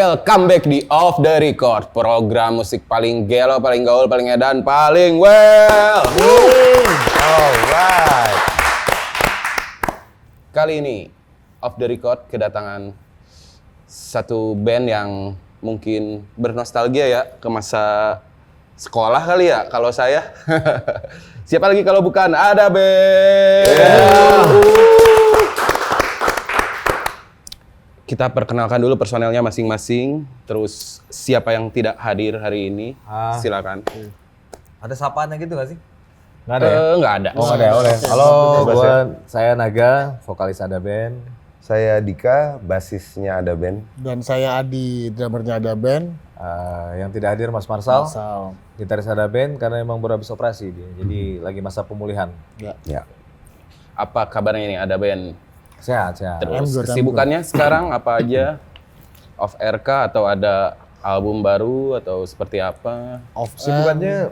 welcome back di Off The Record, program musik paling gelo, paling gaul, paling edan, paling well. Alright. Kali ini Off The Record kedatangan satu band yang mungkin bernostalgia ya ke masa sekolah kali ya kalau saya. Siapa lagi kalau bukan Ada Band. Kita perkenalkan dulu personelnya masing-masing, terus siapa yang tidak hadir hari ini, silakan. Ada sapaannya gitu nggak sih? Nggak ada ya? Nggak ada. Oh nggak ada, oleh. Halo, saya Naga, vokalis Ada Band. Saya Dika, basisnya Ada Band. Dan saya Adi, drummernya Ada Band. Yang tidak hadir Mas Marsal, gitaris Ada Band karena emang baru habis operasi dia, jadi lagi masa pemulihan. Ya. Apa kabarnya ini Ada Band? Sehat. Terus kesibukannya sekarang apa aja? Off RK atau ada album baru atau seperti apa? Kesibukannya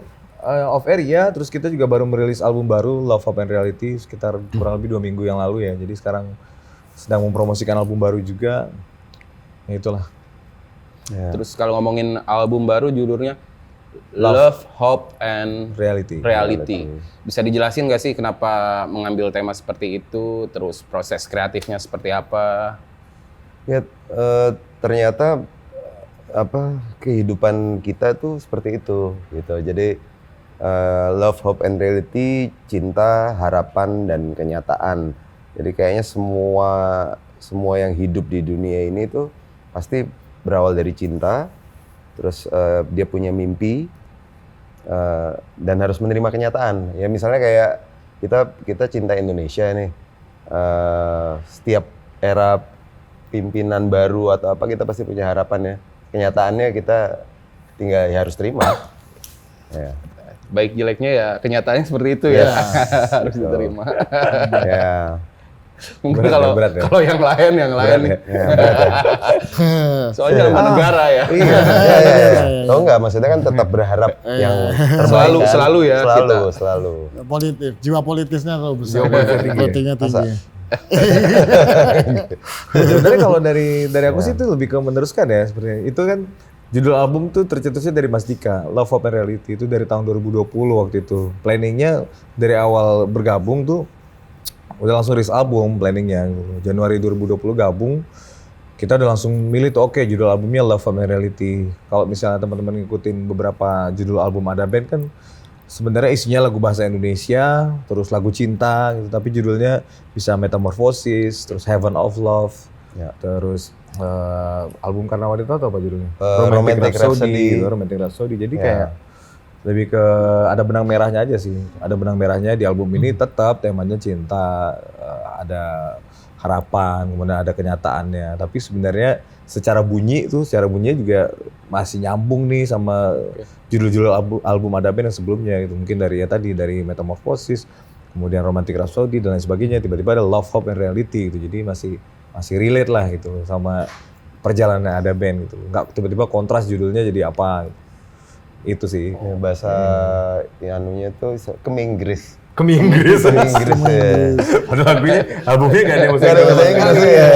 off air ya, terus kita juga baru merilis album baru Love Hope and Reality sekitar kurang lebih 2 minggu yang lalu ya. Jadi sekarang sedang mempromosikan album baru juga. Ya itulah. Ya. Terus kalau ngomongin album baru judulnya Love, Hope and Reality. Bisa dijelasin nggak sih kenapa mengambil tema seperti itu, terus proses kreatifnya seperti apa? Ya ternyata kehidupan kita tuh seperti itu gitu. Jadi love, hope and reality, cinta, harapan dan kenyataan. Jadi kayaknya semua yang hidup di dunia ini tuh pasti berawal dari cinta. Terus dia punya mimpi dan harus menerima kenyataan. Ya misalnya kayak kita cinta Indonesia nih. Setiap era pimpinan baru atau apa kita pasti punya harapan ya. Kenyataannya kita tinggal ya harus terima. Ya. Baik jeleknya ya kenyataannya seperti itu ya. Harus diterima. Ya. Mungkin kalau yang lain soalnya sama negara ya. Iya. Tahu nggak maksudnya kan tetap berharap yang terbaik selalu ya. Selalu. Politik, jiwa politisnya kalau besar. Politiknya tinggi. Sebenarnya kalau dari aku sih itu lebih ke meneruskan ya sebenarnya. Itu kan judul album tuh tercetusnya dari Mas Dika, Love Hope and Reality itu dari tahun 2020 waktu itu. Planningnya dari awal bergabung tuh udah langsung rilis album planningnya. Januari 2020 gabung, kita udah langsung milih tuh oke, judul albumnya Love Hope and Reality. Kalau misalnya teman-teman ngikutin beberapa judul album Ada Band kan sebenarnya isinya lagu bahasa Indonesia, terus lagu cinta gitu, tapi judulnya bisa Metamorphosis, terus Heaven of Love, terus album Karena Wanita atau apa judulnya? Romantic Rhapsody. Gitu, Romantic Rhapsody. Jadi kayak lebih ke ada benang merahnya aja sih. Ada benang merahnya di album ini tetap temanya cinta, ada harapan, kemudian ada kenyataannya. Tapi sebenarnya secara bunyinya juga masih nyambung nih sama judul-judul album Ada Band yang sebelumnya gitu. Mungkin dari Metamorphosis, kemudian Romantic Rhapsody dan lain sebagainya, tiba-tiba ada Love, Hope and Reality gitu. Jadi masih relate lah gitu sama perjalanan Ada Band gitu. Enggak tiba-tiba kontras judulnya jadi apa gitu. Itu sih. Ya, bahasa anunya tuh Keminggris. Keminggris. Padahal albumnya nggak ada yang bahasa Inggris ya.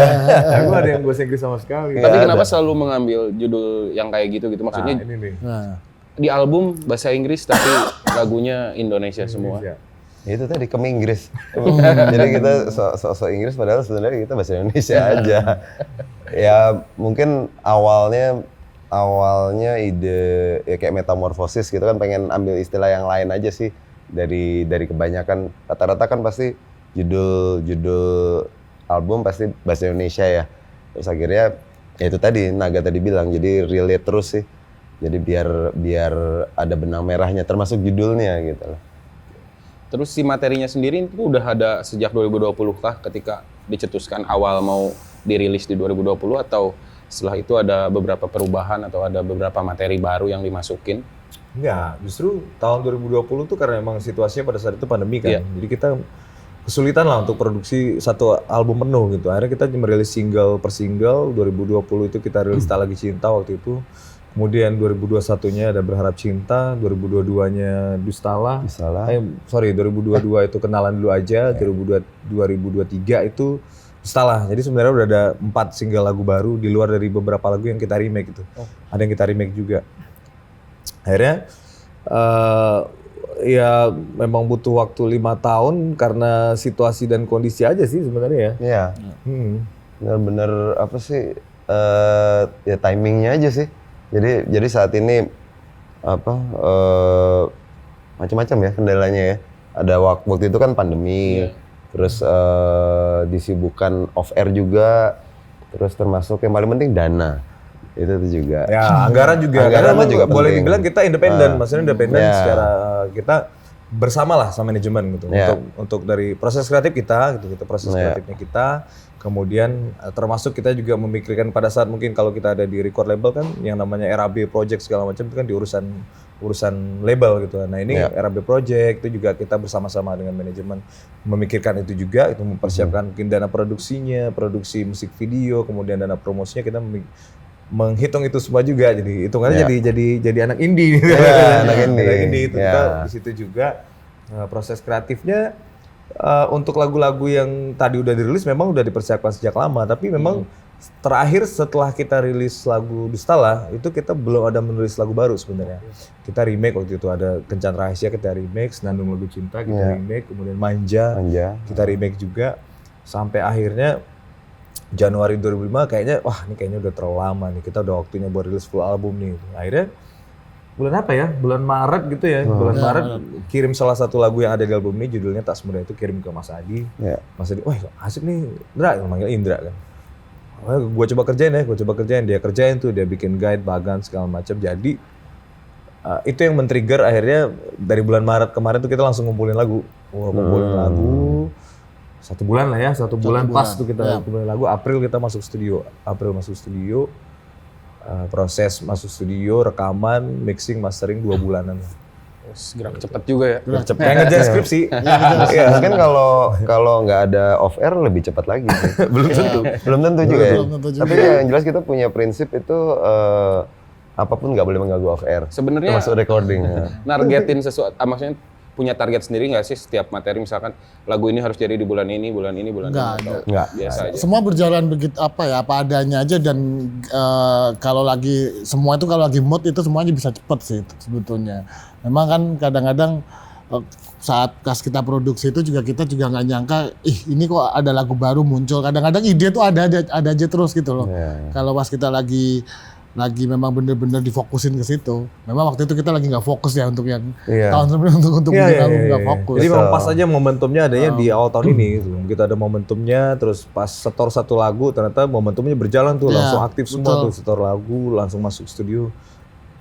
Aku ada yang bahasa Inggris sama sekali. Tapi kenapa selalu mengambil judul yang kayak gitu? Maksudnya ini nih. Di album bahasa Inggris tapi lagunya Indonesia semua. Ya, itu tadi Keminggris. Jadi kita sok Inggris padahal sebenarnya kita bahasa Indonesia aja. Ya mungkin awalnya ide ya kayak Metamorphosis gitu kan, pengen ambil istilah yang lain aja sih dari kebanyakan rata-rata kan pasti judul album pasti bahasa Indonesia ya. Terus akhirnya ya itu tadi Naga tadi bilang jadi relate terus sih. Jadi biar ada benang merahnya termasuk judulnya gitu loh. Terus si materinya sendiri itu udah ada sejak 2020 kah ketika dicetuskan awal mau dirilis di 2020 atau setelah itu ada beberapa perubahan atau ada beberapa materi baru yang dimasukin? Enggak, justru tahun 2020 tuh karena emang situasinya pada saat itu pandemi kan. Jadi kita kesulitan lah untuk produksi satu album penuh gitu. Akhirnya kita merilis single per single. 2020 itu kita rilis Tak Lagi Cinta waktu itu. Kemudian 2021-nya ada Berharap Cinta, 2022-nya Dustala. 2022 itu Kenalan Dulu Aja, 2023 itu Salah. Jadi sebenarnya udah ada 4 single lagu baru di luar dari beberapa lagu yang kita remake gitu. Ada yang kita remake juga. Akhirnya ya memang butuh waktu 5 tahun karena situasi dan kondisi aja sih sebenarnya ya. Iya. Benar-benar apa sih ya timingnya aja sih. Jadi saat ini apa macam-macam ya kendalanya ya. Ada waktu itu kan pandemi. Terus disibukkan off air juga, terus termasuk yang paling penting dana, itu juga. Ya anggaran juga. Anggaran Karena itu juga boleh penting. dibilang kita independen, maksudnya independen Ya. secara kita bersama lah sama manajemen gitu. Ya. Untuk dari proses kreatif kita, gitu proses Ya. kreatifnya kita. Kemudian termasuk kita juga memikirkan pada saat mungkin kalau kita ada di record label kan, yang namanya RAB project segala macam itu kan di urusan label gitu. Nah ini Ya. RAB project itu juga kita bersama-sama dengan manajemen memikirkan itu juga, itu mempersiapkan mungkin dana produksinya, produksi musik video, kemudian dana promosinya kita menghitung itu semua juga. Jadi hitungannya Ya. jadi anak indie. Ya, anak indie. Anak indie itu Ya. kita di situ juga proses kreatifnya untuk lagu-lagu yang tadi udah dirilis memang udah dipersiapkan sejak lama, tapi memang terakhir setelah kita rilis lagu Dustalah itu kita belum ada menulis lagu baru sebenarnya. Kita remake waktu itu ada Kencan Rahasia kita remake, Senandung Lagu Cinta kita remake, kemudian Manja kita remake juga sampai akhirnya Januari 2005 kayaknya wah ini kayaknya udah terlalu lama nih, kita udah waktunya buat rilis full album nih. Akhirnya bulan apa ya? Bulan Maret gitu ya. Bulan Maret kirim salah satu lagu yang ada di album ini judulnya Tak Semudah Itu, kirim ke Mas Adi. Mas Adi, wah asik nih Indra, manggil Indra kan. Gue coba kerjain, dia kerjain tuh, dia bikin guide, bagan segala macam. Jadi itu yang men-trigger akhirnya dari bulan Maret kemarin tuh kita langsung ngumpulin lagu. Ngumpulin lagu 1 bulan lah ya, 1 bulan pas tuh kita ngumpulin lagu. April kita masuk studio, proses masuk studio, rekaman, mixing, mastering 2 bulanan. Gerak cepet juga ya. Cepet kayak ngejar skripsi. Mungkin kalau nggak ada off air lebih cepat lagi sih. Belum tentu. Belum tentu juga ya. Belum tentu juga. Tapi yang jelas kita punya prinsip itu apapun nggak boleh mengganggu off air. Sebenarnya Termasuk recording. nargetin sesuatu, maksudnya punya target sendiri nggak sih setiap materi, misalkan lagu ini harus jadi di bulan ini, bulan ini, bulan Nggak ini, ada. atau Nggak. biasa aja. Semua berjalan begitu apa adanya aja, dan kalau lagi semua itu kalau lagi mood itu semuanya bisa cepet sih sebetulnya. Memang kan kadang-kadang saat pas kita produksi itu kita juga nggak nyangka, ini kok ada lagu baru muncul. Kadang-kadang ide tuh ada aja terus gitu loh. Kalau pas kita lagi memang bener-bener difokusin ke situ. Memang waktu itu kita lagi nggak fokus ya untuk yang tahun sebelumnya untuk bikin album nggak fokus. Jadi memang pas aja momentumnya adanya di awal tahun ini gitu. Kita ada momentumnya, terus pas setor 1 lagu ternyata momentumnya berjalan tuh, langsung aktif semua tuh, setor lagu langsung masuk studio.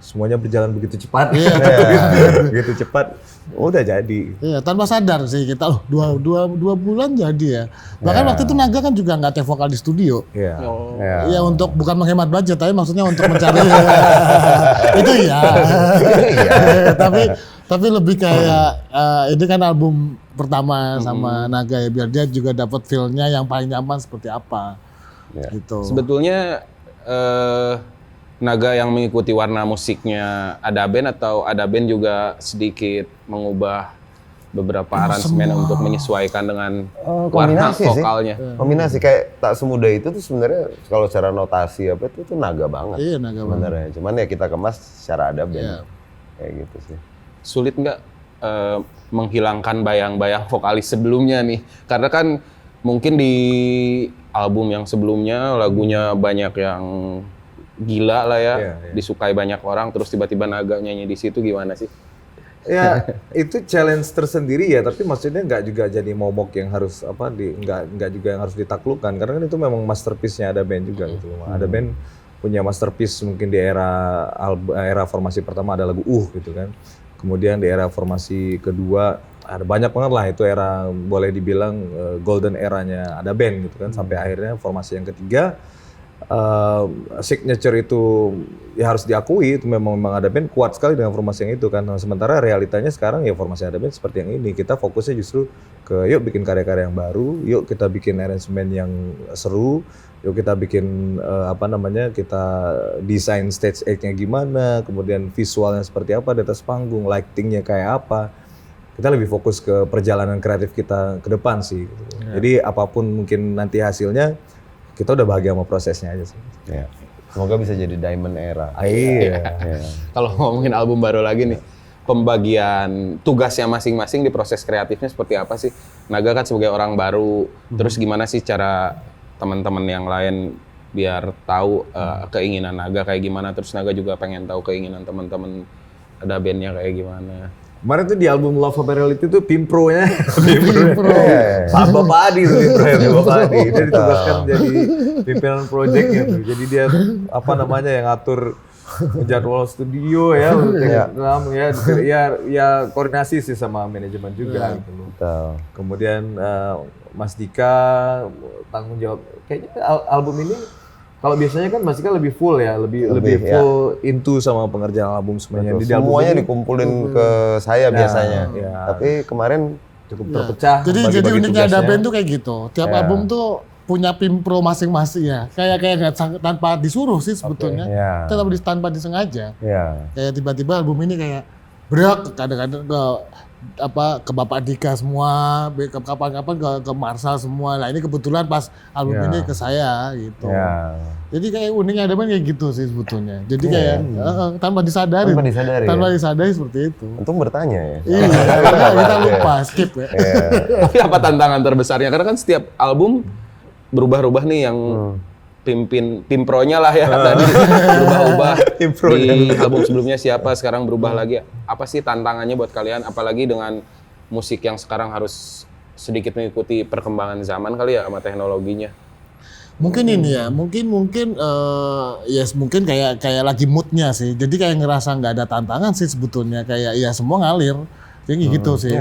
Semuanya berjalan begitu cepat. Begitu cepat. Udah jadi. Iya, tanpa sadar sih kita dua bulan jadi ya. Bahkan waktu itu Naga kan juga nggak take vokal di studio. Iya. Iya, untuk bukan menghemat budget, tapi maksudnya untuk mencari itu ya. Tapi lebih kayak ini kan album pertama sama Naga ya, biar dia juga dapat feel-nya yang paling nyaman seperti apa. Gitu. Sebetulnya Naga yang mengikuti warna musiknya Ada Band, atau Ada Band juga sedikit mengubah beberapa aransemen untuk menyesuaikan dengan warna kombinasi sih. vokalnya. Kombinasi kayak Tak Semudah Itu tuh sebenarnya kalau secara notasi apa itu tuh Naga banget. Iya, Naga banget. Sebenarnya. Cuman ya kita kemas secara Ada Band. Iya. Kayak gitu sih. Sulit nggak menghilangkan bayang-bayang vokalis sebelumnya nih? Karena kan mungkin di album yang sebelumnya lagunya banyak yang gila lah ya, disukai banyak orang, terus tiba-tiba Naga nyanyi di situ, gimana sih? Ya itu challenge tersendiri ya, tapi maksudnya nggak juga jadi momok yang harus nggak juga yang harus ditaklukkan, karena kan itu memang masterpiece-nya Ada Band juga gitu. Ada Band punya masterpiece mungkin di era formasi pertama ada lagu gitu kan. Kemudian di era formasi kedua ada banyak banget lah, itu era boleh dibilang golden eranya Ada Band gitu kan, sampai akhirnya formasi yang ketiga. Signature itu ya harus diakui, itu memang Ada Band kuat sekali dengan formasi yang itu kan. Nah, sementara realitanya sekarang ya formasi Ada Band seperti yang ini, kita fokusnya justru ke yuk bikin karya-karya yang baru, yuk kita bikin aransemen yang seru, yuk kita bikin kita desain stage act-nya gimana, kemudian visualnya seperti apa di atas panggung, lighting-nya kayak apa. Kita lebih fokus ke perjalanan kreatif kita ke depan sih. Gitu. Jadi apapun mungkin nanti hasilnya, kita udah bahagia sama prosesnya aja sih. Ya. Semoga bisa jadi diamond era. Iya. Kalau ngomongin album baru lagi nih, pembagian tugasnya masing-masing di proses kreatifnya seperti apa sih? Naga kan sebagai orang baru, terus gimana sih cara teman-teman yang lain biar tahu keinginan Naga kayak gimana, terus Naga juga pengen tahu keinginan teman-teman ada bandnya kayak gimana. Kemarin tuh di album Love of Reality tuh Pimpro-nya. Bapak Adi tuh Pimpro-nya, Bapak Adi. Dia ditugaskan jadi pimpinan projectnya tuh. Jadi dia apa namanya yang ngatur jadwal studio ya, ya koordinasi sih sama manajemen juga gitu loh. Betul. Kemudian Mas Dika tanggung jawab. Kayaknya album ini kalau biasanya kan Mas Dika lebih full ya, lebih full into sama pengerjaan album sebenarnya. Betul. Di album Semuanya ini dikumpulin ke saya biasanya. ya. Tapi kemarin cukup terpecah. Jadi bagi-bagi uniknya ada tugasnya. band tuh kayak gitu. Tiap album tuh punya pimpro masing-masing ya. Kayak nggak tanpa disuruh sih sebetulnya. ya. Tetap tanpa disengaja. Ya. Kayak tiba-tiba album ini kayak berak kadang-kadang ke Bapak Dika semua, kapan-kapan ke Marsal semua. Nah ini kebetulan pas album ini ke saya gitu. Ya. Jadi kayak uniknya ada band kayak gitu sih sebetulnya. Jadi kayak tanpa disadari. Tanpa disadari seperti itu. Untung bertanya ya. Iya, kita lupa skip ya. Tapi apa tantangan terbesarnya? Karena kan setiap album berubah-ubah nih yang pimpronya lah ya tadi berubah-ubah. Di album sebelumnya siapa, sekarang berubah lagi. Apa sih tantangannya buat kalian? Apalagi dengan musik yang sekarang harus sedikit mengikuti perkembangan zaman kali ya sama teknologinya. Mungkin ini ya, mungkin mungkin kayak lagi moodnya sih. Jadi kayak ngerasa nggak ada tantangan sih sebetulnya, kayak ya semua ngalir. Kayak gitu sih.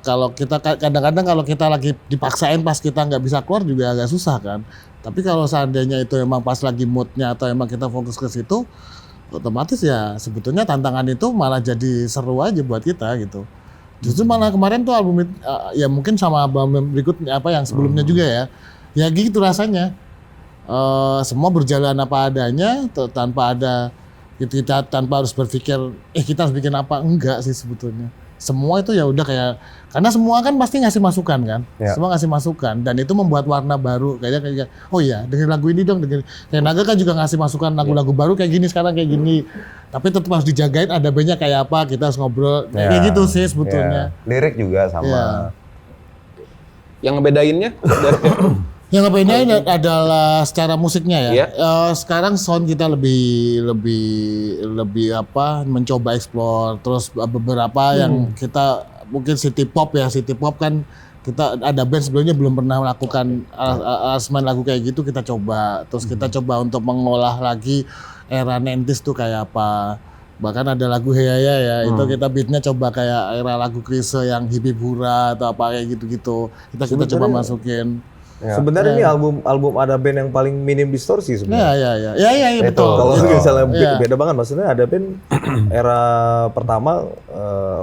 Kalau kita kadang-kadang kalau kita lagi dipaksain pas kita nggak bisa keluar juga agak susah kan. Tapi kalau seandainya itu emang pas lagi moodnya atau emang kita fokus ke situ, otomatis ya sebetulnya tantangan itu malah jadi seru aja buat kita gitu. Justru malah kemarin tuh album ya mungkin sama album berikutnya apa yang sebelumnya juga ya. Ya gitu rasanya. Semua berjalan apa adanya tanpa ada kita tanpa harus berpikir kita harus bikin apa, enggak sih sebetulnya. Semua itu ya udah kayak karena semua kan pasti ngasih masukan kan. Semua ngasih masukan dan itu membuat warna baru kayak oh iya dengerin lagu ini dong, dengerin. Kayak Naga kan juga ngasih masukan lagu-lagu baru kayak gini sekarang kayak gini. Tapi tetap harus dijagain ada bandnya kayak apa, kita harus ngobrol kayak gitu sih sebetulnya. Lirik juga sama. Yang ngebedainnya dari Yang ngebedain adalah secara musiknya ya. Sekarang sound kita lebih mencoba explore. Terus beberapa yang kita mungkin city pop kan kita ada band sebelumnya belum pernah melakukan aransemen lagu kayak gitu, kita coba. Terus kita coba untuk mengolah lagi era 90s tuh kayak apa. Bahkan ada lagu Heyaya ya, itu kita beatnya coba kayak era lagu Chrisye yang Hippie Hura atau apa kayak gitu-gitu. Kita coba masukin. Sebenarnya ini album ada band yang paling minim distorsi sebenarnya. Iya betul. Kalau misalnya beda banget, maksudnya ada band era pertama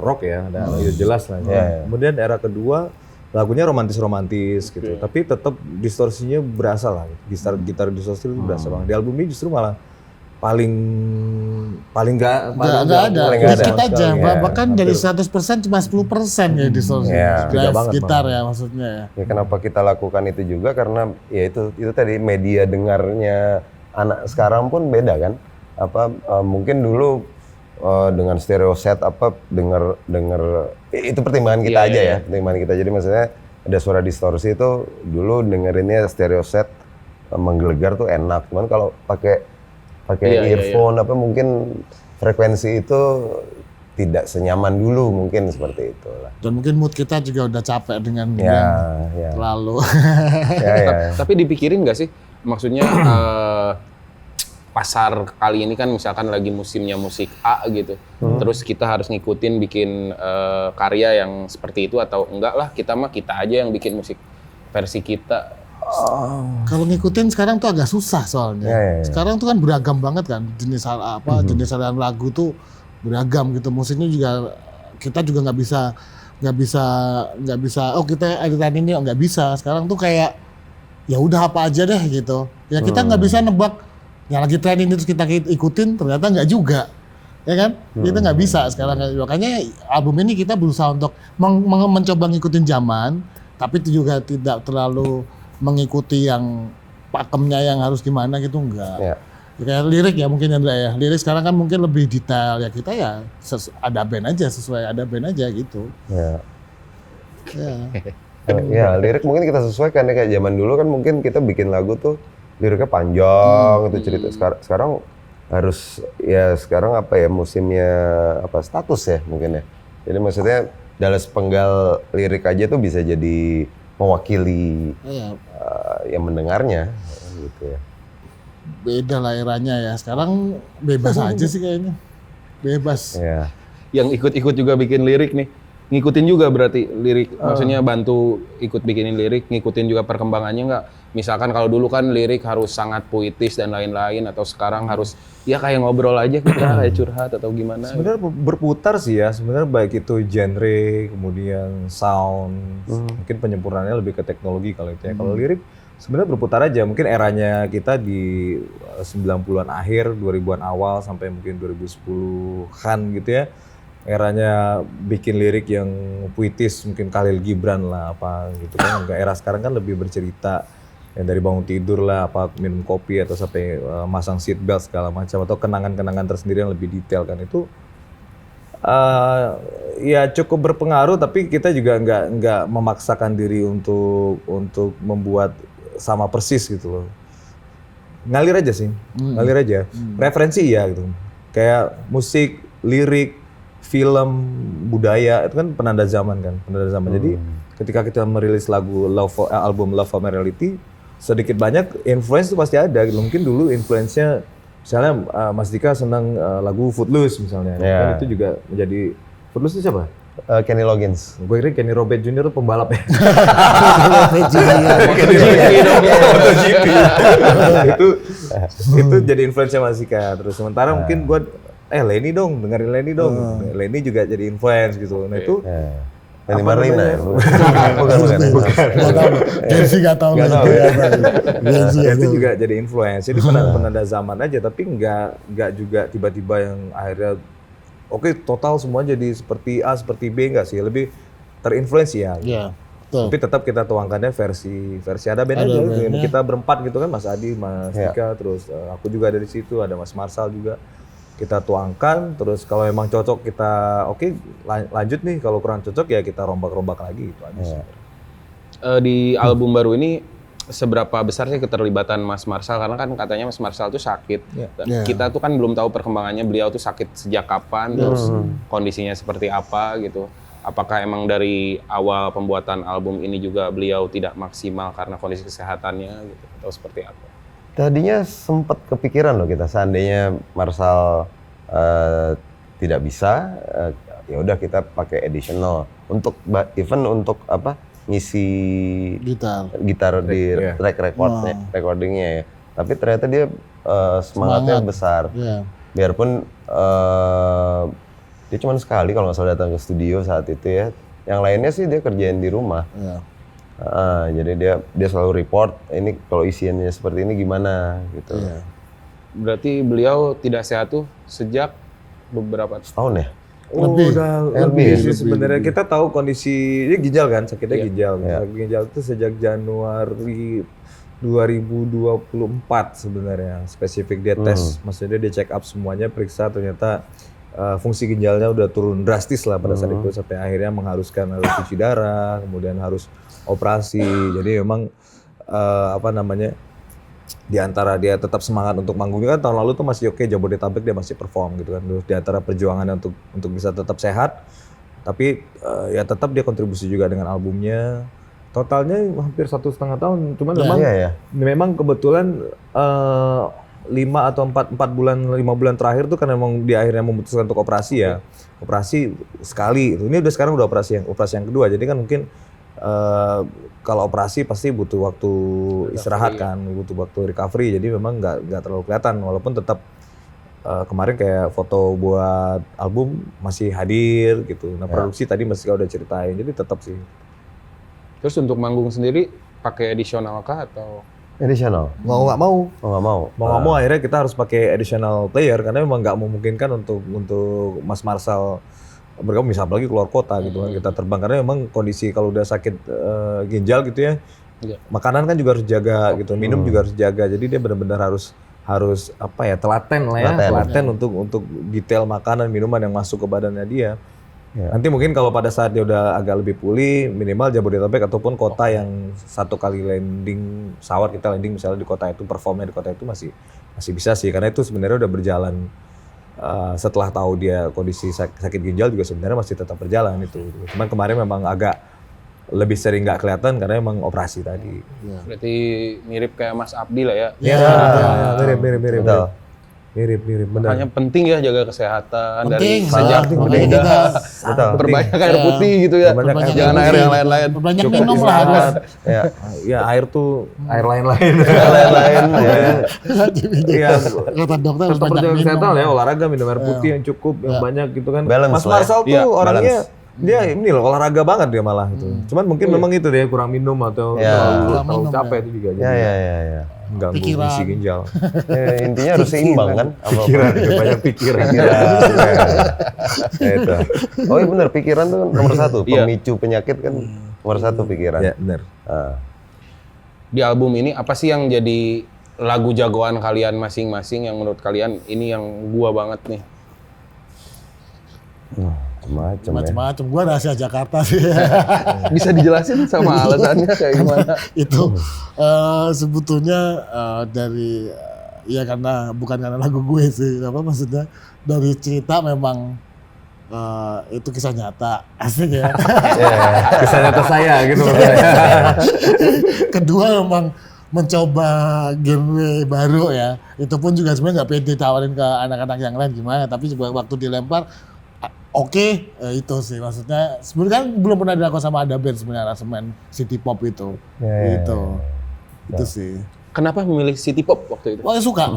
rock ya, ada jelas lah. Kemudian era kedua lagunya romantis gitu, tapi tetap distorsinya berasa lah. Gitar distorsi itu berasa banget. Di album ini justru malah paling nggak ada. Dikit aja, bahkan dari 100% cuma 10% ya distorsi. Drive gitar ya maksudnya ya. Ya kenapa kita lakukan itu juga karena ya itu tadi media dengarnya anak sekarang pun beda kan. Mungkin dulu dengan stereo set denger itu pertimbangan kita aja ya. Pertimbangan kita, jadi maksudnya ada suara distorsi itu dulu dengerinnya stereo set menggelegar tuh enak. Cuman kalau pakai earphone mungkin frekuensi itu tidak senyaman dulu, mungkin seperti itu lah. Dan mungkin mood kita juga udah capek dengan lalu. Tapi dipikirin nggak sih, maksudnya pasar kali ini kan misalkan lagi musimnya musik A gitu, terus kita harus ngikutin bikin karya yang seperti itu atau enggak lah, kita aja yang bikin musik versi kita. Kalau ngikutin sekarang tuh agak susah soalnya. Sekarang tuh kan beragam banget kan jenis aliran lagu tuh beragam gitu. Musiknya juga kita juga nggak bisa. Oh kita aliran ini nggak bisa. Sekarang tuh kayak ya udah apa aja deh gitu. Ya kita nggak bisa nebak yang lagi tren ini terus kita ikutin ternyata nggak juga. Ya kan? Kita nggak bisa sekarang. Makanya album ini kita berusaha untuk mencoba ngikutin zaman. tapi itu juga tidak terlalu mengikuti yang pakemnya yang harus gimana gitu enggak. Ya. Kayak lirik ya mungkin Andra ya. Lirik sekarang kan mungkin lebih detail ya kita ya ada band aja sesuai ada band aja gitu. Ya. Ya. Ya, lirik mungkin kita sesuaikan ya, kayak zaman dulu kan mungkin kita bikin lagu tuh liriknya panjang itu cerita. Sekarang harus ya sekarang apa ya musimnya apa status ya mungkin ya. Jadi maksudnya dalam sepenggal lirik aja tuh bisa jadi mewakili Ya. yang mendengarnya gitu ya. Beda lah eranya ya. Sekarang bebas aja sih kayaknya. Bebas. Ya. Yang ikut-ikut juga bikin lirik nih. Ngikutin juga berarti lirik, maksudnya bantu ikut bikinin lirik, ngikutin juga perkembangannya nggak? Misalkan kalau dulu kan lirik harus sangat puitis dan lain-lain, atau sekarang harus ya kayak ngobrol aja kita, kayak curhat atau gimana? Sebenarnya berputar sih ya, sebenarnya baik itu genre, kemudian sound, mungkin penyempurnaannya lebih ke teknologi kalau itu ya. Kalau lirik sebenarnya berputar aja, mungkin eranya kita di 90-an akhir, 2000-an awal sampai mungkin 2010-an gitu ya. Eranya bikin lirik yang puitis, mungkin Khalil Gibran lah apa gitu kan. Era sekarang kan lebih bercerita yang dari bangun tidur lah, apa minum kopi atau sampai masang seat belt segala macam atau kenangan-kenangan tersendiri yang lebih detail kan itu ya cukup berpengaruh, tapi kita juga nggak memaksakan diri untuk membuat sama persis gitu loh. Ngalir aja sih, ngalir aja. Referensi ya gitu. Kayak musik, lirik, film, budaya itu kan penanda zaman kan, penanda zaman. Jadi ketika kita merilis lagu album Love for Reality, sedikit banyak influence itu pasti ada. Mungkin dulu influence-nya misalnya Mas Dika senang lagu Footloose misalnya, kan itu juga menjadi Footloose itu siapa? Kenny Loggins. Gue kira Kenny Robert Jr. itu pembalap ya. itu jadi influence Mas Dika. Terus sementara mungkin gue Lenny dong, dengerin Lenny dong. Lenny juga jadi influence gitu. Nah itu Lenny Marlina ya? Bukan. Gensi nggak tahu lah itu ya. Gensi ya, itu juga jadi influence. Jadi penanda zaman aja, tapi nggak juga tiba-tiba yang akhirnya oke, total semua jadi seperti A, seperti B, enggak sih. Lebih terinfluence ya. Iya, betul. Tapi tetap kita tuangkannya versi ada band aja. Gitu. Kita berempat gitu kan, Mas Adi, Mas Dika, terus aku juga ada di situ, ada Mas Marsal juga. Kita tuangkan, terus kalau memang cocok kita lanjut nih, kalau kurang cocok ya kita rombak-rombak lagi itu aja sih. Di album baru ini seberapa besar sih keterlibatan Mas Marsal, karena kan katanya Mas Marsal tuh sakit. Kita tuh kan belum tahu perkembangannya beliau tuh sakit sejak kapan, terus kondisinya seperti apa gitu. Apakah emang dari awal pembuatan album ini juga beliau tidak maksimal karena kondisi kesehatannya gitu, atau seperti apa? Tadinya sempat kepikiran loh kita, seandainya Marsal tidak bisa, ya udah kita pakai additional untuk even untuk apa ngisi gitar di track recordingnya ya. Tapi ternyata dia semangatnya besar. Biarpun dia cuma sekali kalau nggak salah datang ke studio saat itu ya. Yang lainnya sih dia kerjain di rumah. Jadi dia selalu report ini kalau isiannya seperti ini gimana gitu. Berarti beliau tidak sehat tuh sejak beberapa tahun ya? Lebih sih sebenarnya. Kita tahu kondisi dia ginjal kan, sakitnya ginjal. Ginjal itu sejak Januari 2024 sebenarnya. Spesifik dia tes, maksudnya dia check up semuanya, periksa, ternyata fungsi ginjalnya udah turun drastis lah pada saat itu, sampai akhirnya mengharuskan harus cuci darah, kemudian harus operasi. Jadi memang di antara dia tetap semangat untuk manggungnya kan tahun lalu tuh masih oke, Jabodetabek dia masih perform gitu kan. Terus di antara perjuangannya untuk bisa tetap sehat, tapi ya tetap dia kontribusi juga dengan albumnya. Totalnya hampir 1,5 tahun, cuman memang kebetulan 5 atau 4 bulan, 5 bulan terakhir tuh kan memang dia akhirnya memutuskan untuk operasi ya. Operasi sekali. Ini udah sekarang udah operasi yang kedua. Jadi kan mungkin kalau operasi pasti butuh waktu istirahat kan, butuh waktu recovery. Jadi memang nggak terlalu kelihatan, walaupun tetap kemarin kayak foto buat album masih hadir gitu. Nah produksi tadi Mas Dika udah ceritain, jadi tetap sih. Terus untuk manggung sendiri pakai additional kah atau? Additional? Mau nggak mau akhirnya kita harus pakai additional player karena memang nggak memungkinkan untuk Mas Marsal mereka bisa apalagi keluar kota gitu kan, kita terbang karena memang kondisi kalau udah sakit ginjal gitu ya, Iya. makanan kan juga harus jaga gitu, minum juga harus jaga, jadi dia benar-benar harus apa ya, telaten lah ya, telaten untuk detail makanan minuman yang masuk ke badannya dia. Nanti mungkin kalau pada saat dia udah agak lebih pulih, minimal Jabodetabek ataupun kota yang satu kali landing pesawat, kita landing misalnya di kota itu, performnya di kota itu masih bisa sih, karena itu sebenarnya udah berjalan. Setelah tahu dia kondisi sakit ginjal juga sebenarnya masih tetap berjalan itu. Cuman kemarin memang agak lebih sering nggak kelihatan karena emang operasi tadi. Berarti mirip kayak Mas Abdi lah ya. Mirip. Mirip, benar. Makanya penting ya jaga kesehatan Penting, dari sejak makanya muda. kita Perbanyak air putih gitu ya. Perbanyak Jangan air air putih. yang lain-lain. Banyak Cukup minum lah harus. istirahat. Ya air tuh air lain-lain. lain-lain ya. Iya. Kata dokter harus Tetap banyak perjalanan minum. kesehatan lah ya, olahraga, minum air putih yang cukup, yang banyak gitu kan. Balance Mas lah ya. Marsal tuh Iya, orangnya dia ini loh olahraga banget dia malah itu. Cuman mungkin memang itu dia kurang minum atau terlalu capek itu juga jadi Ya. mengganggu Pikiran. fungsi ginjal. Intinya harus seimbang kan. Pikiran, banyak pikiran. Ya, itu. Oh iya benar, pikiran tuh kan nomor satu. Iya. Pemicu penyakit kan nomor satu pikiran. Ya benar. Ah. Di album ini apa sih yang jadi lagu jagoan kalian masing-masing yang menurut kalian ini yang gua banget nih? Macam-macam ya. Macam-macam. Gua rahasia Jakarta sih. Bisa dijelasin sama alasannya kayak gimana? Itu sebetulnya dari ya karena bukan karena lagu gue sih, apa maksudnya dari cerita memang itu kisah nyata, asik ya. Kisah nyata saya gitu. Kedua memang mencoba genre baru ya. Itu pun juga sebenarnya nggak pede tawarin ke anak-anak yang lain gimana. Tapi juga waktu dilempar, oke, itu sih maksudnya. Sebenarnya kan belum pernah dilakukan sama ada band sebenarnya aransemen city pop itu. Itu sih. Kenapa memilih city pop waktu itu? Wah lagi suka.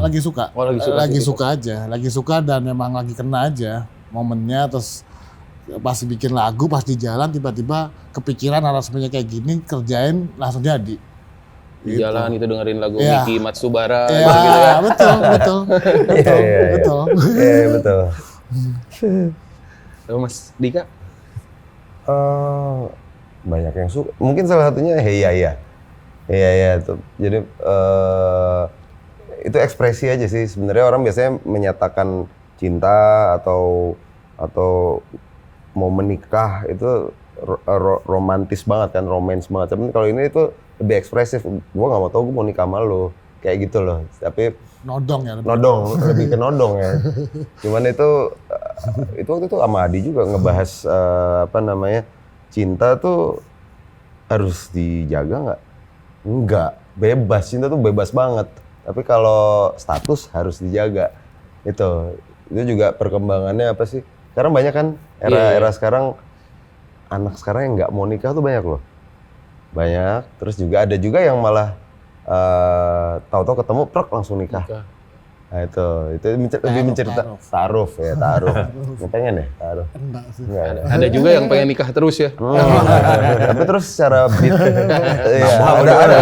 Oh, lagi suka Lagi city suka aja, lagi suka dan memang lagi kena aja momennya. Terus pas bikin lagu, pas di jalan tiba-tiba kepikiran aransemennya kayak gini, kerjain langsung jadi. Di jalan itu dengerin lagu Iya. Miki Matsubara Ya, gitu ya. betul. Betul. Iya betul. Lalu Mas Dika? Banyak yang suka. Mungkin salah satunya Hey Ya itu. Jadi itu ekspresi aja sih. Sebenarnya orang biasanya menyatakan cinta atau mau menikah itu romantis banget kan, romance banget. Tapi kalau ini itu lebih ekspresif. Gue nggak mau tau gue mau nikah sama lo, kayak gitu loh. Tapi Nodong ya. lebih ke nodong ya. Cuman itu waktu itu sama Adi juga ngebahas cinta tuh harus dijaga nggak? Enggak, bebas, cinta tuh bebas banget. Tapi kalau status harus dijaga. Itu juga perkembangannya apa sih? Sekarang banyak kan era sekarang, anak sekarang yang nggak mau nikah tuh banyak loh. Banyak, terus juga ada juga yang malah tahu-tahu ketemu langsung nikah. Nah itu lebih mencerita taruh. Nggak pengen ya taruh? Enggak sih. Nggak ada. Ada juga yang pengen nikah terus ya. Tapi terus secara beat, ada.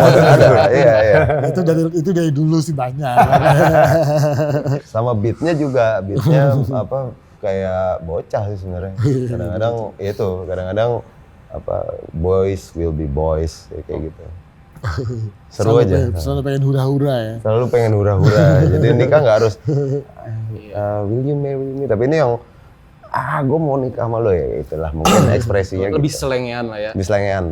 Iya. Itu dari dulu sih banyak. Sama beatnya apa kayak bocah sih sebenarnya. Kadang-kadang boys will be boys kayak gitu. Seru aja. Selalu pengen hura-hura ya. Selalu pengen hura-hura. Jadi nikah nggak harus will you marry me. Tapi ini yang gue mau nikah sama lo ya, itulah mungkin ekspresinya. Lebih gitu. selengean lah ya. Lebih selengean.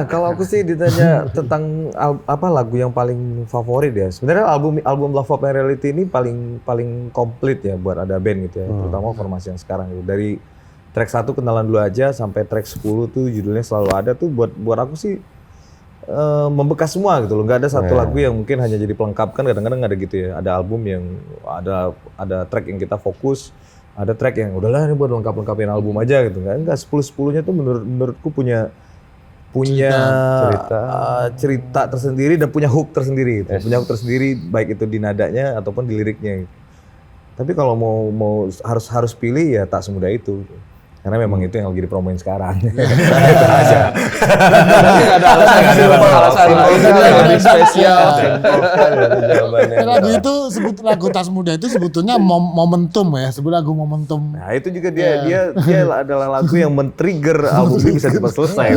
Kalau aku sih ditanya tentang lagu yang paling favorit ya. Sebenarnya album Love Hope and Reality ini paling komplit ya buat ada band gitu ya. Terutama formasi yang sekarang gitu. Dari track 1 kenalan dulu aja sampai track 10 tuh judulnya selalu ada tuh buat aku sih membekas semua gitu loh. Nggak ada satu lagu yang mungkin hanya jadi pelengkap, kan kadang-kadang ada gitu ya. Ada album yang ada track yang kita fokus, ada track yang udahlah ini buat lengkapin album aja gitu. Enggak 10-10-nya tuh menurutku punya cerita tersendiri dan punya hook tersendiri gitu. Punya hook tersendiri baik itu di nadanya ataupun di liriknya gitu. Tapi kalau mau harus pilih ya tak semudah itu. Karena memang itu yang lagi dipromoin sekarang. Itu aja. Nggak ada alasan, nggak ada alasan lain yang lebih spesial. Jawabannya. Lagu itu lagu Tas Muda itu sebetulnya momentum ya, sebut lagu momentum. Nah itu juga dia adalah lagu yang men-trigger album ini bisa cepat selesai.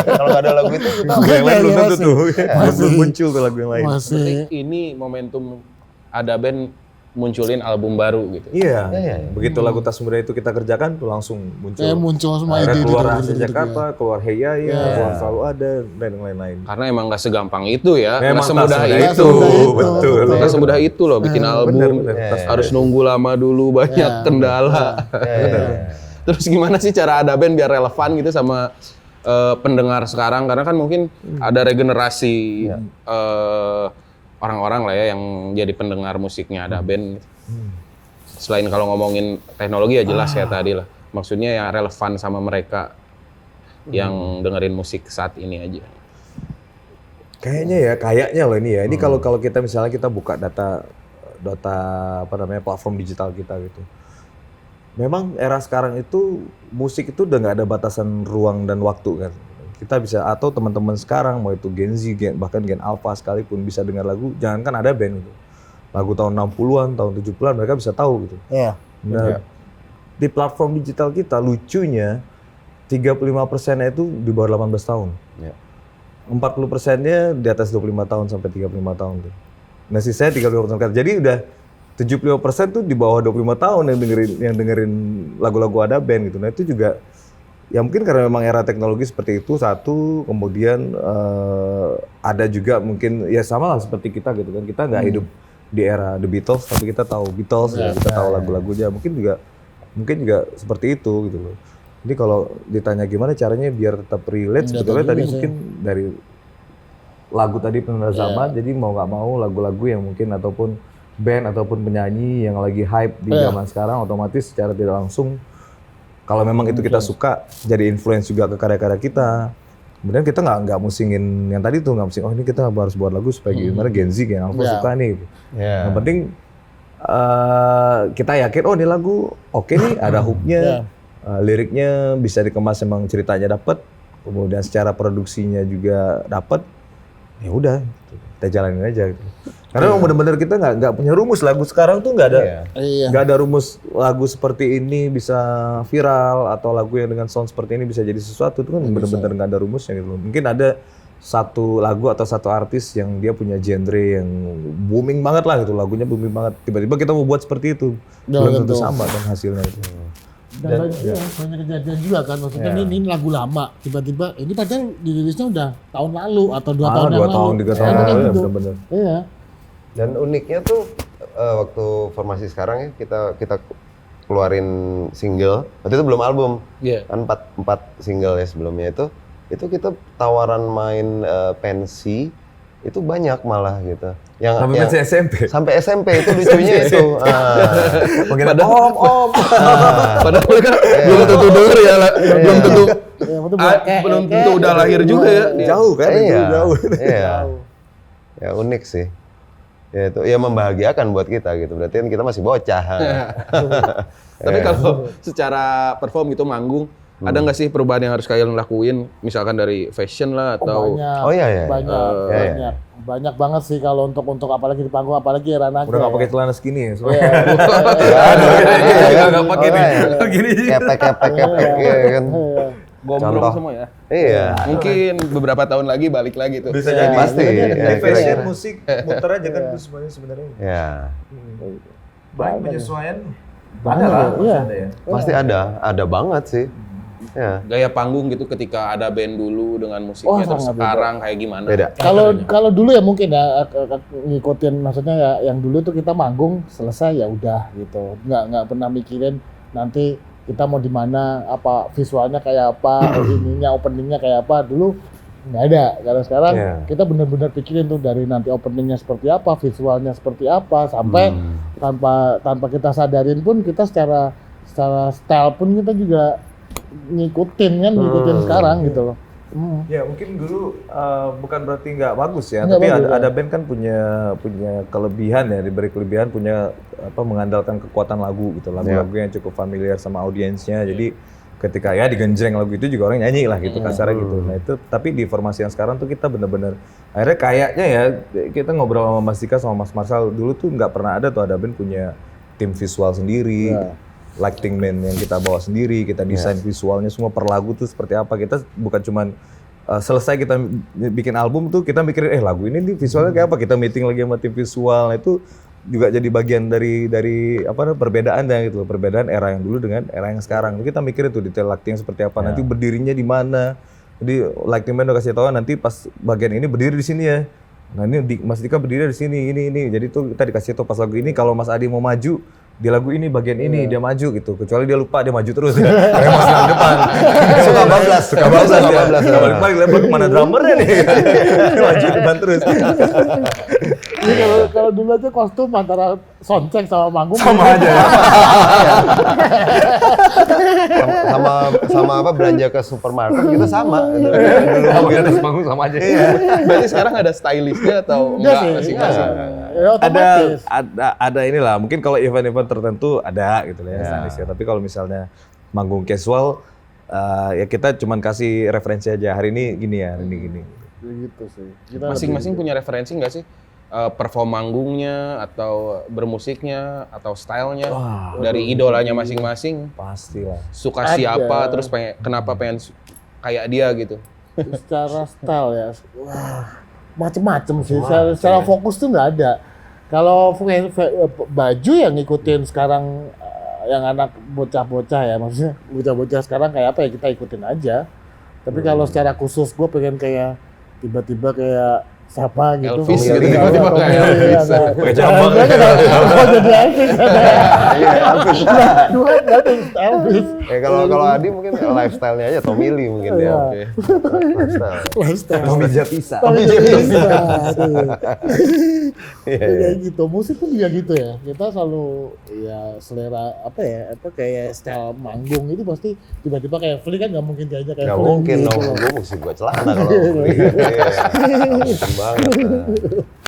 Kalau nggak ada lagu itu, Yang lain belum tentu tuh. Masih. Belum muncul tuh lagu yang lain. Masih. Ini momentum ada band munculin album baru gitu. Iya. Begitu lagu Tas Muda itu kita kerjakan tuh langsung muncul. Muncul semua Akhirnya ide keluar gitu, Rahasia gitu, Jakarta, keluar Hey Ya Ya, keluar Selalu Ada, dan yang lain-lain. Karena emang nggak segampang itu ya, Memang nggak semudah tak semudah itu. betul. Nggak semudah itu loh bikin album. bener. Harus nunggu lama dulu, banyak kendala. Terus gimana sih cara ada band biar relevan gitu sama pendengar sekarang? Karena kan mungkin ada regenerasi orang-orang lah ya yang jadi pendengar musiknya ada band. Selain kalau ngomongin teknologi ya jelas ya tadi lah. Maksudnya yang relevan sama mereka yang dengerin musik saat ini aja. Kayaknya loh ini ya. Ini kalau kita misalnya kita buka data apa namanya platform digital kita gitu. Memang era sekarang itu musik itu udah nggak ada batasan ruang dan waktu kan. Kita bisa atau teman-teman sekarang mau itu Gen Z, bahkan Gen Alpha sekalipun bisa dengar lagu, jangankan ada band gitu. Lagu tahun 60-an, tahun 70-an mereka bisa tahu gitu. Iya. Nah, di platform digital kita lucunya 35%-nya itu di bawah 18 tahun. 40%-nya di atas 25 tahun sampai 35 tahun tuh. Nah, sisanya 35% kan. Jadi udah 75% tuh di bawah 25 tahun yang dengerin lagu-lagu ada band gitu. Nah, itu juga ya mungkin karena memang era teknologi seperti itu satu, kemudian ada juga mungkin ya sama lah seperti kita gitu kan. Kita nggak hidup di era The Beatles tapi kita tahu Beatles, kita tahu lagu-lagunya. Mungkin juga seperti itu gitu loh. Jadi kalau ditanya gimana caranya biar tetap relate, sebetulnya tadi mungkin dari lagu tadi Penanda Zaman, jadi mau nggak mau lagu-lagu yang mungkin ataupun band ataupun penyanyi yang lagi hype di zaman sekarang otomatis secara tidak langsung kalau memang itu kita suka jadi influence juga ke karya-karya kita. Kemudian kita nggak musingin yang tadi tuh, nggak musing, oh ini kita harus buat lagu supaya gimana Gen Z, Gen Alpha suka nih. Yang penting kita yakin, oh ini lagu oke nih, ada hooknya, liriknya bisa dikemas emang ceritanya dapat, kemudian secara produksinya juga dapat, ya udah kita jalanin aja. Gitu. Karena memang benar-benar kita nggak punya rumus lagu sekarang tuh nggak ada rumus lagu seperti ini bisa viral atau lagu yang dengan sound seperti ini bisa jadi sesuatu, itu kan benar-benar nggak ada rumusnya gitu. Mungkin ada satu lagu atau satu artis yang dia punya genre yang booming banget lah gitu, lagunya booming banget. Tiba-tiba kita mau buat seperti itu, belum tentu sama kan hasilnya itu. Dan banyak kejadian juga kan, maksudnya ini lagu lama, tiba-tiba ini padahal dirilisnya udah tahun lalu atau 2 tahun yang lalu. 2 tahun, 3 tahun lalu ya benar-benar. Iya. Dan uniknya tuh waktu formasi sekarang ya kita keluarin single. Waktu itu belum album. Kan 4 single ya sebelumnya itu kita tawaran main pensi itu banyak malah gitu. Sampai pensi SMP. Sampai SMP itu lucunya itu. Padahal mereka belum tentu denger ya, belum tentu belum tentu udah lahir juga ya. Jauh kan itu jauh. Iya. Ya unik sih. Ya itu ya membahagiakan buat kita gitu. Berarti kan kita masih bocah. Tapi kalau secara perform gitu manggung, ada nggak sih perubahan yang harus kalian lakuin? Misalkan dari fashion lah atau Banyak banget sih kalau untuk apalagi di panggung, apalagi ranahnya. Udah nggak pakai celana skinny ya? Nggak pakai gini. Kepek kan. gombrong semua ya? Iya. Mungkin beberapa tahun lagi balik lagi tuh. Bisa jadi. Pasti. Di fashion musik muter aja kan itu semuanya sebenarnya. Ya. Banyak penyesuaian. Ada lah. Pasti ada banget sih. Ya. Gaya panggung gitu ketika ada band dulu dengan musiknya terus sekarang kayak gimana? Beda. Kalau dulu ya mungkin ya ngikutin, maksudnya ya yang dulu tuh kita manggung selesai ya udah gitu. Nggak pernah mikirin nanti kita mau di mana, apa visualnya kayak apa, ininya openingnya kayak apa. Dulu nggak ada. Karena sekarang kita benar-benar pikirin tuh dari nanti openingnya seperti apa, visualnya seperti apa, sampai tanpa kita sadarin pun kita secara style pun kita juga ngikutin sekarang gitu loh. Ya mungkin dulu bukan berarti nggak bagus ya, tapi ada band kan punya kelebihan ya, diberi kelebihan punya mengandalkan kekuatan lagu gitu, lagu-lagu yang cukup familiar sama audiensnya. Jadi ketika ya digenjreng lagu itu juga orang nyanyi lah gitu kasarnya gitu. Nah itu tapi di formasi yang sekarang tuh kita bener-bener akhirnya kayaknya ya kita ngobrol sama Mas Dika sama Mas Marsal dulu tuh nggak pernah ada tuh ada band punya tim visual sendiri, lighting man yang kita bawa sendiri, kita desain visualnya semua per lagu tuh seperti apa. Kita bukan cuman selesai kita bikin album tuh kita mikirin lagu ini nih visualnya kayak apa, kita meeting lagi sama tim visual. Nah, itu juga jadi bagian dari apa perbedaannya gitu loh, perbedaan era yang dulu dengan era yang sekarang. Kita mikirin tuh detail lighting seperti apa, nanti berdirinya di mana. Jadi lighting man udah kasih tahu nanti pas bagian ini berdiri di sini ya. Nah ini Mas Dika berdiri di sini, ini. Jadi tuh kita dikasih tahu pas lagu ini kalau Mas Adi mau maju di lagu ini bagian ini dia maju gitu. Kecuali dia lupa dia maju terus ya. Kayak Mas di depan. Suka bablas dia. Balik-balik lebar kemana drummernya nih. Dia maju depan terus. Jadi kalau dulu aja kostum antara soundcheck sama manggung Sama aja ya. sama apa belanja ke supermarket kita sama. Sama kan manggung sama aja. Berarti sekarang ada stylistnya atau enggak masing-masing? Ya, otomatis. Ada inilah mungkin kalau event-event tertentu ada gitu ya stylist ya. Tapi kalau misalnya manggung casual ya kita cuman kasih referensi aja hari ini gini ya, hari ini gini. Gitu sih. Kita Masing-masing punya referensi nggak sih? Perform manggungnya atau bermusiknya atau stylenya dari idolanya masing-masing, Pastilah. suka Ada. siapa terus kenapa pengen kayak dia gitu. secara style ya, wah macem-macem sih. Secara fokus tuh nggak ada. Kalau baju yang ngikutin sekarang yang anak bocah-bocah ya, maksudnya bocah-bocah sekarang kayak apa ya kita ikutin aja. Tapi kalau secara khusus gue pengen kayak tiba-tiba kayak siapa gitu. Elvis gitu, Iya, tiba-tiba Tommy kayak Lee, Elvis. ada. Pakai jambang. Mau jadi Elvis. Dua Elvis. Kalau Adi mungkin lifestyle-nya aja Tommy Lee mungkin dia. Oke. Lifestyle. Tommy Japisa. Kayak gitu. Musik pun juga gitu ya. Kita selalu ya selera apa kayak style manggung itu pasti tiba-tiba kayak Fli kan nggak mungkin diajak kayak Nggak Fli mungkin gitu dong, loh. gue mesti buat celana kalau beli. Mungkin banget.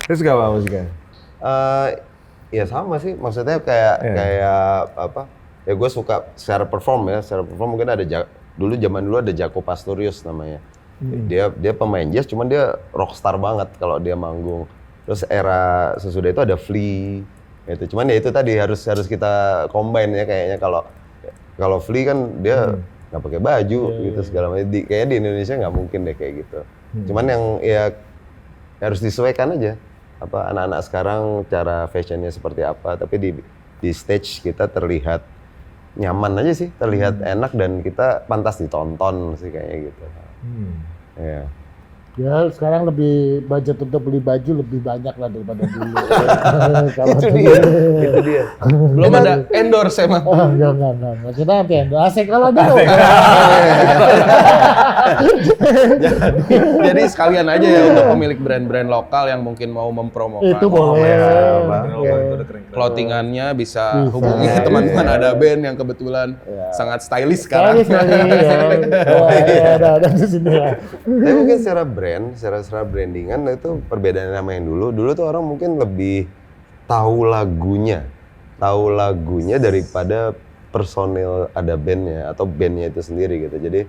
Terus gak apa musiknya? Ya sama sih, maksudnya kayak apa? Ya gue suka secara perform mungkin ada dulu zaman dulu ada Jaco Pastorius namanya. Dia pemain jazz, cuman dia rockstar banget kalau dia manggung. Terus era sesudah itu ada Flea, gitu. Cuman ya itu tadi harus kita combine ya kayaknya kalau Flea kan dia nggak pakai baju gitu segala macam. Kayaknya di Indonesia nggak mungkin deh kayak gitu. Cuman yang ya harus disesuaikan aja. Apa anak-anak sekarang cara fashionnya seperti apa, tapi di stage kita terlihat nyaman aja sih, terlihat enak dan kita pantas ditonton sih kayaknya gitu. Ya. Ya sekarang lebih budget untuk beli baju lebih banyak lah daripada dulu. Kalau Itu dia. Belum ada endorse emang. Enggak. Kita nanti asik kalau dulu. Jadi sekalian aja ya untuk pemilik brand-brand lokal yang mungkin mau mempromokan. Itu boleh. Clothingannya bisa hubungi teman-teman ada band yang kebetulan sangat stylish sekarang. Ada di sini ya. Tapi mungkin secara brandingan itu perbedaan sama yang dulu. Dulu tuh orang mungkin lebih tahu lagunya daripada personil ada bandnya atau bandnya itu sendiri gitu. Jadi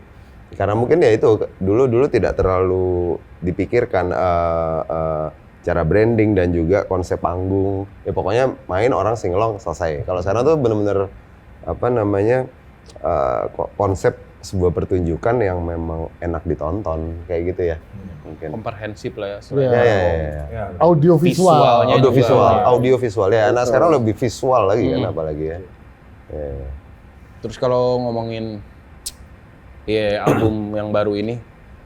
karena mungkin ya itu dulu tidak terlalu dipikirkan cara branding dan juga konsep panggung. Ya pokoknya main orang singelong selesai. Kalau sekarang tuh bener-bener apa namanya konsep sebuah pertunjukan yang memang enak ditonton kayak gitu ya. Mungkin. Komprehensif lah ya. Ya. Audio visual. Visualnya Audio visual ya. Anak sekarang lebih visual lagi kan apalagi ya. Terus kalau ngomongin album yang baru ini,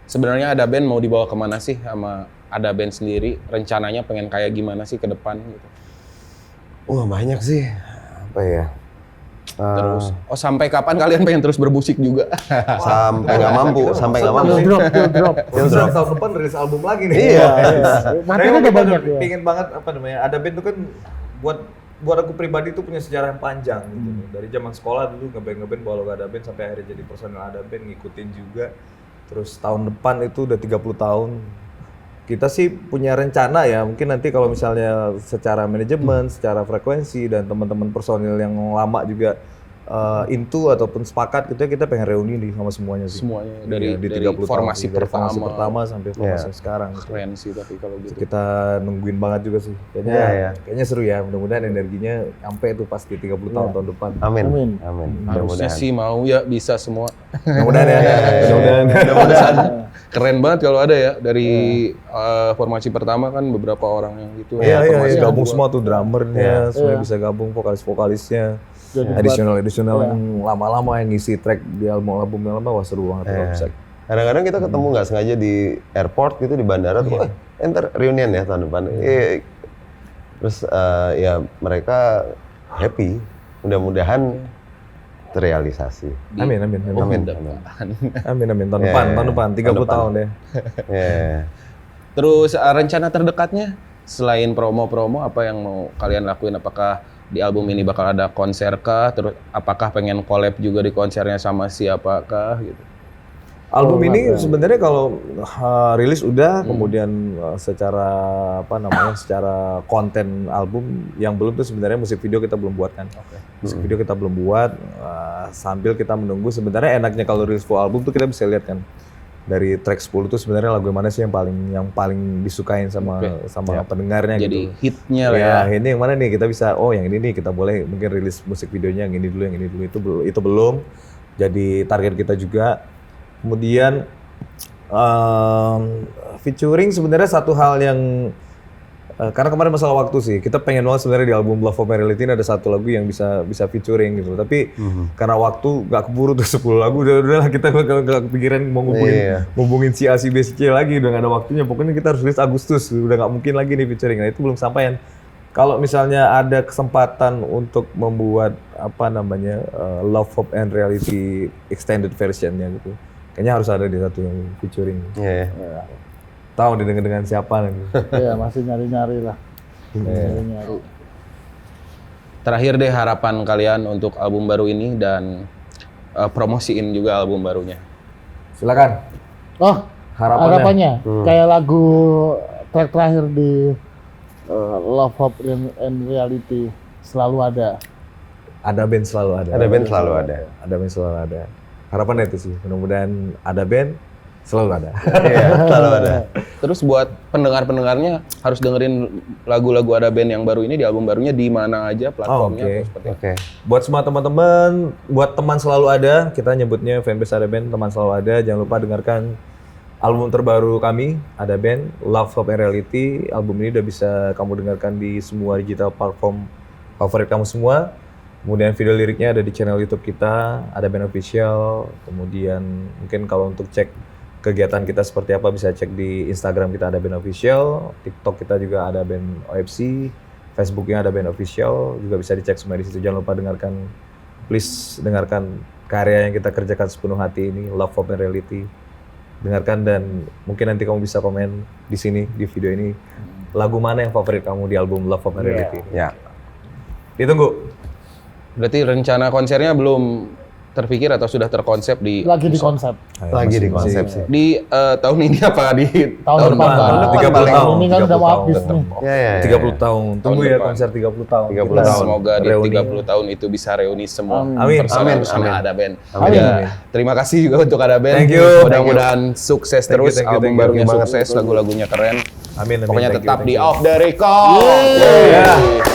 sebenarnya ada band mau dibawa kemana sih sama ada band sendiri? Rencananya pengen kayak gimana sih ke depan gitu? Wah banyak sih. Apa ya? Terus, sampai kapan kalian pengen terus bermusik juga? Sampai nggak mampu. Drop. Terus tahun depan rilis album lagi nih. Iya. Materinya udah banyak ya. Pingin banget apa namanya? Ada band tuh kan buat aku pribadi tuh punya sejarah yang panjang gitu. Dari zaman sekolah dulu ngeband bawa logo Ada Band sampai akhirnya jadi personil Ada Band ngikutin juga. Terus tahun depan itu udah 30 tahun. Kita sih punya rencana ya, mungkin nanti kalau misalnya secara manajemen, secara frekuensi dan teman-teman personil yang lama juga into ataupun sepakat gitu ya, kita pengen reuni nih sama semuanya sih. Semuanya Iya, dari 30 formasi tahun, dari formasi pertama. pertama sampai formasi sekarang. Keren sih tapi kalau gitu. Kita nungguin banget juga sih. Kayaknya Iya. kayaknya seru ya. Mudah-mudahan energinya sampai tuh pas di 30 tahun depan. Amin. Amin. Amin. Harusnya Mudah-mudahan. sih mau ya bisa semua. Mudah-mudahan ya. Mudah-mudahan. Mudah-mudahan. Keren banget kalau ada ya dari formasi pertama kan beberapa orang yang gitu. Iya, Formasi gabung kedua. semua tuh drummernya, semuanya bisa gabung, vokalis-vokalisnya. Jadi Additional yang lama-lama yang ngisi track di album yang lama, wah seru banget kalau bisa. Kadang-kadang kita ketemu nggak sengaja di airport gitu, di bandara tuh, ntar reunian ya tahun depan. Terus ya mereka happy, mudah-mudahan terrealisasi. Amin. Amin. Amin. Tahun depan, 30 tahun ya. Ya. Terus rencana terdekatnya selain promo-promo apa yang mau kalian lakuin? Apakah di album ini bakal ada konser kah? Terus apakah pengen collab juga di konsernya sama siapakah gitu? Album ini sebenarnya kalau rilis udah, kemudian secara secara konten album yang belum tuh sebenarnya musik video kita belum buat kan. Musik video kita belum buat, sambil kita menunggu. Sebenarnya enaknya kalau rilis full album tuh kita bisa lihat kan dari track 10 tuh sebenarnya lagu yang mana sih yang paling disukain sama pendengarnya Jadi gitu. hitnya lah ya. Ya, ini yang mana nih kita bisa, yang ini nih kita boleh mungkin rilis musik videonya yang ini dulu, itu belum. Jadi target kita juga. Kemudian featuring sebenarnya satu hal yang karena kemarin masalah waktu sih, kita pengen banget sebenarnya di album Love of Reality ini ada satu lagu yang bisa featuring gitu. Tapi karena waktu nggak keburu tuh 10 lagu, udahlah kita nggak kepikiran mau ngubungin si A, si B, si C lagi, udah nggak ada waktunya. Pokoknya kita harus rilis Agustus, udah nggak mungkin lagi nih featuring. Nah itu belum sampaian. Kalau misalnya ada kesempatan untuk membuat Love, Hope and Reality extended versionnya gitu, kayaknya harus ada di satu yang featuring. Tahu dengan siapa nanti. Iya, masih nyari-nyari lah. Nyari-nyari. Terakhir deh harapan kalian untuk album baru ini dan promosiin juga album barunya. Silakan. Oh, harapannya kayak lagu track terakhir di Love, Hope and Reality selalu ada. Ada band selalu ada. Ada band selalu ada. Ada band selalu ada. Harapannya itu sih, mudah-mudahan ada band selalu ada. Iya, selalu ada. Terus buat pendengar-pendengarnya harus dengerin lagu-lagu Ada Band yang baru ini di album barunya di mana aja platformnya atau seperti apa? Oke. Buat semua teman-teman, buat teman selalu ada, kita nyebutnya fanbase Ada Band, teman selalu ada. Jangan lupa dengarkan album terbaru kami, Ada Band, Love, Hope and Reality. Album ini udah bisa kamu dengarkan di semua digital platform favorit kamu semua. Kemudian video liriknya ada di channel YouTube kita, Ada Band Official. Kemudian mungkin kalau untuk cek kegiatan kita seperti apa bisa cek di Instagram kita Ada Band Official, TikTok kita juga Ada Band OFC, Facebooknya Ada Band Official, juga bisa dicek semua di situ. Jangan lupa please dengarkan karya yang kita kerjakan sepenuh hati ini, Love, Hope and Reality. Dengarkan dan mungkin nanti kamu bisa komen di sini di video ini lagu mana yang favorit kamu di album Love, Hope and Reality. Ya. Ditunggu. Berarti rencana konsernya belum terpikir atau sudah terkonsep di Lagi di konsep. Lagi di konsep sih. di tahun ini apa di Tahun depan. Tahun depan 30 paling. tahun. Ini kan 30 udah mau tahun. habis nih. Ya. 30 tahun. Tunggu ya depan. konser 30 tahun. 30 Kita tahun. Semoga di reuni. 30 tahun itu bisa reuni semua. Amin. Personal Amin. sama Amin. Ada Band. Amin. Ya, Amin. terima kasih juga untuk Ada Band. Thank you. Mudah-mudahan sukses Thank you, terus, thank you, album thank you. barunya Thank you. sukses, lagunya keren. Amin. Pokoknya Thank you, tetap thank di you. Off the Record. Yeah.